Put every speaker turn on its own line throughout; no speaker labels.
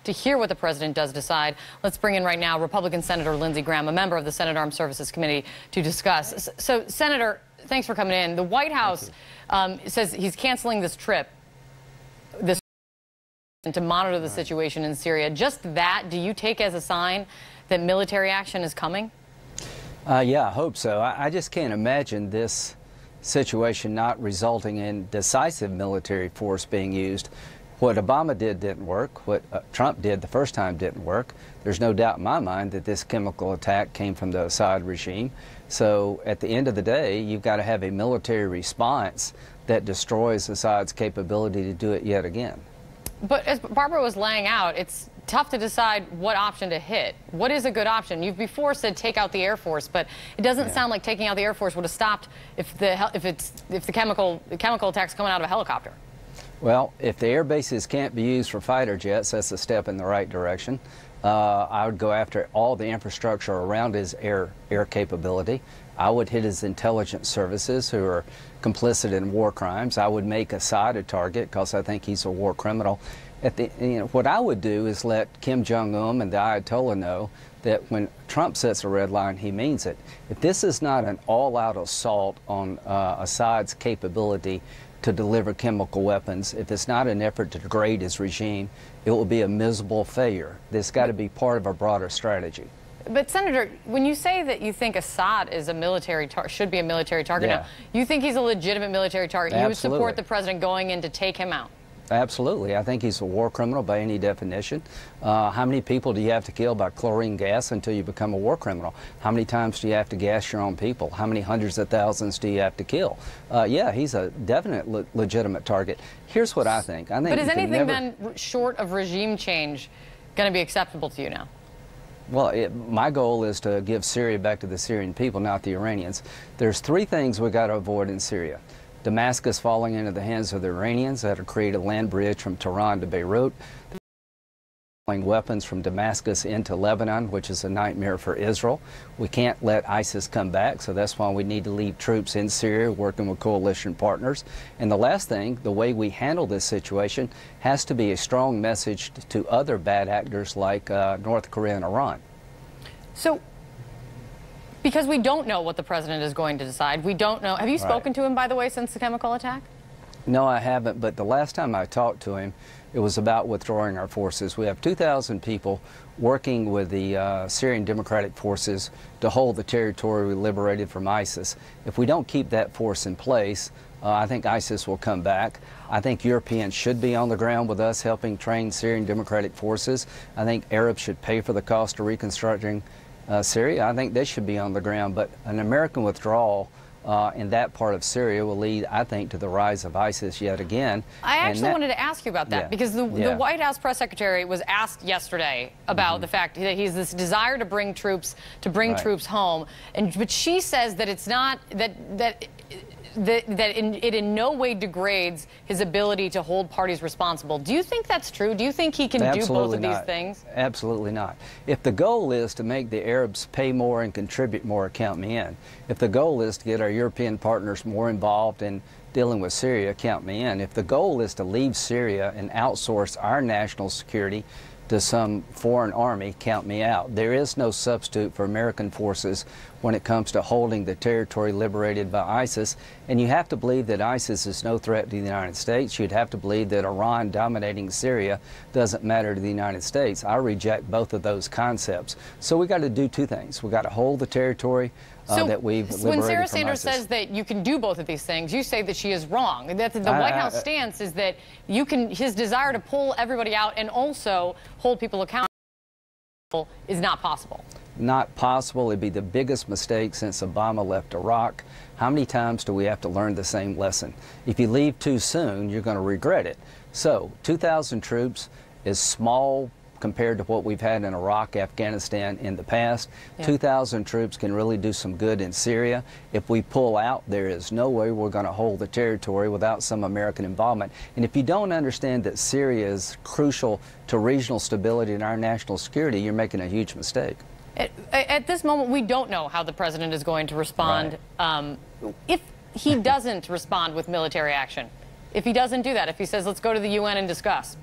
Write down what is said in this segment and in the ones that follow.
to hear what the president does decide. Let's bring in right now Republican Senator Lindsey Graham, a member of the Senate Armed Services Committee, to discuss. So, Senator, thanks for coming in. The White House says he's canceling this trip to monitor the situation in Syria. Just that, do you take as a sign that military action is coming?
Yeah, I hope so. I just can't imagine this situation not resulting in decisive military force being used. What Obama did didn't work. What Trump did the first time didn't work. There's no doubt in my mind that this chemical attack came from the Assad regime. So at the end of the day, you've got to have a military response that destroys Assad's capability to do it yet again.
But as Barbara was laying out, it's tough to decide what option to hit. What is a good option? You've before said take out the Air Force, but it doesn't sound like taking out the Air Force would have stopped if the chemical attack's coming out of a helicopter.
Well, if the air bases can't be used for fighter jets, that's a step in the right direction. I would go after all the infrastructure around his air capability. I would hit his intelligence services, who are complicit in war crimes. I would make Assad a target because I think he's a war criminal. What I would do is let Kim Jong-un and the Ayatollah know that when Trump sets a red line, he means it. If this is not an all-out assault on Assad's capability to deliver chemical weapons, if it's not an effort to degrade his regime, it will be a miserable failure. This got to be part of a broader strategy.
But Senator, when you say that you think Assad is a should be a military target now, you think he's a legitimate military target?
Absolutely.
You would support the president going in to take him out?
Absolutely. I think he's a war criminal by any definition. How many people do you have to kill by chlorine gas until you become a war criminal? How many times do you have to gas your own people? How many hundreds of thousands do you have to kill? Yeah, he's a definite legitimate target. Here's what I think.
But is anything then short of regime change going to be acceptable to you now?
Well, my goal is to give Syria back to the Syrian people, not the Iranians. There's three things we got to avoid in Syria. Damascus falling into the hands of the Iranians. That'll create a land bridge from Tehran to Beirut. Weapons from Damascus into Lebanon, which is a nightmare for Israel. We can't let ISIS come back, so that's why we need to leave troops in Syria working with coalition partners. And the last thing, the way we handle this situation has to be a strong message to other bad actors like North Korea and Iran.
So, because we don't know what the president is going to decide, we don't know. Have you spoken to him, by the way, since the chemical attack?
No, I haven't, but the last time I talked to him, it was about withdrawing our forces. We have 2,000 people working with the Syrian Democratic Forces to hold the territory we liberated from ISIS. If we don't keep that force in place, I think ISIS will come back. I think Europeans should be on the ground with us helping train Syrian Democratic Forces. I think Arabs should pay for the cost of reconstructing Syria. I think they should be on the ground, but an American withdrawal in that part of Syria will lead, I think, to the rise of ISIS yet again.
I actually wanted to ask you about that because the White House press secretary was asked yesterday about the fact that he's this desire to bring troops troops home, but she says that it's not that it in no way degrades his ability to hold parties responsible. Do you think that's true? Do you think he can do both of these things?
Absolutely not. If the goal is to make the Arabs pay more and contribute more, count me in. If the goal is to get our European partners more involved in dealing with Syria, count me in. If the goal is to leave Syria and outsource our national security to some foreign army, count me out. There is no substitute for American forces when it comes to holding the territory liberated by ISIS. And you have to believe that ISIS is no threat to the United States. You'd have to believe that Iran dominating Syria doesn't matter to the United States. I reject both of those concepts. So we got to do two things. We got to hold the territory that we've liberated
when Sarah Sanders
ISIS.
says that you can do both of these things, you say that she is wrong. That the White House stance is that his desire to pull everybody out and also hold people accountable is not possible.
Not possible. It'd be the biggest mistake since Obama left Iraq. How many times do we have to learn the same lesson? If you leave too soon, you're going to regret it. So 2,000 troops is small compared to what we've had in Iraq, Afghanistan in the past. 2,000 troops can really do some good in Syria. If we pull out, there is no way we're going to hold the territory without some American involvement. And if you don't understand that Syria is crucial to regional stability and our national security, you're making a huge mistake.
At this moment, we don't know how the president is going to respond. If he doesn't respond with military action, if he doesn't do that, if he says, let's go to the UN and discuss,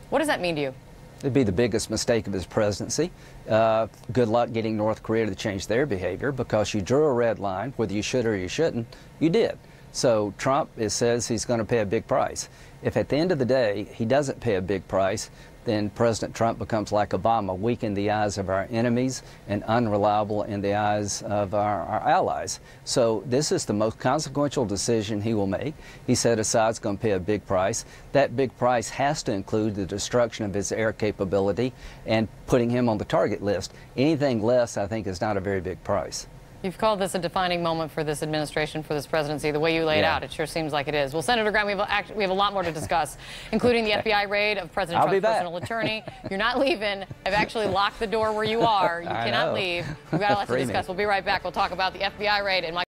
What does that mean to you?
It'd be the biggest mistake of his presidency. Good luck getting North Korea to change their behavior, because you drew a red line, whether you should or you shouldn't, you did. So Trump says he's going to pay a big price. If at the end of the day he doesn't pay a big price, then President Trump becomes like Obama, weak in the eyes of our enemies and unreliable in the eyes of our allies. So this is the most consequential decision he will make. He set aside he's going to pay a big price. That big price has to include the destruction of his air capability and putting him on the target list. Anything less, I think, is not a very big price.
You've called this a defining moment for this administration, for this presidency. The way you lay it out, it sure seems like it is. Well, Senator Graham, we have a lot more to discuss, including the FBI raid of President Trump's personal attorney. You're not leaving. I've actually locked the door where you are. You cannot leave. We've got a lot to discuss. We'll be right back. We'll talk about the FBI raid and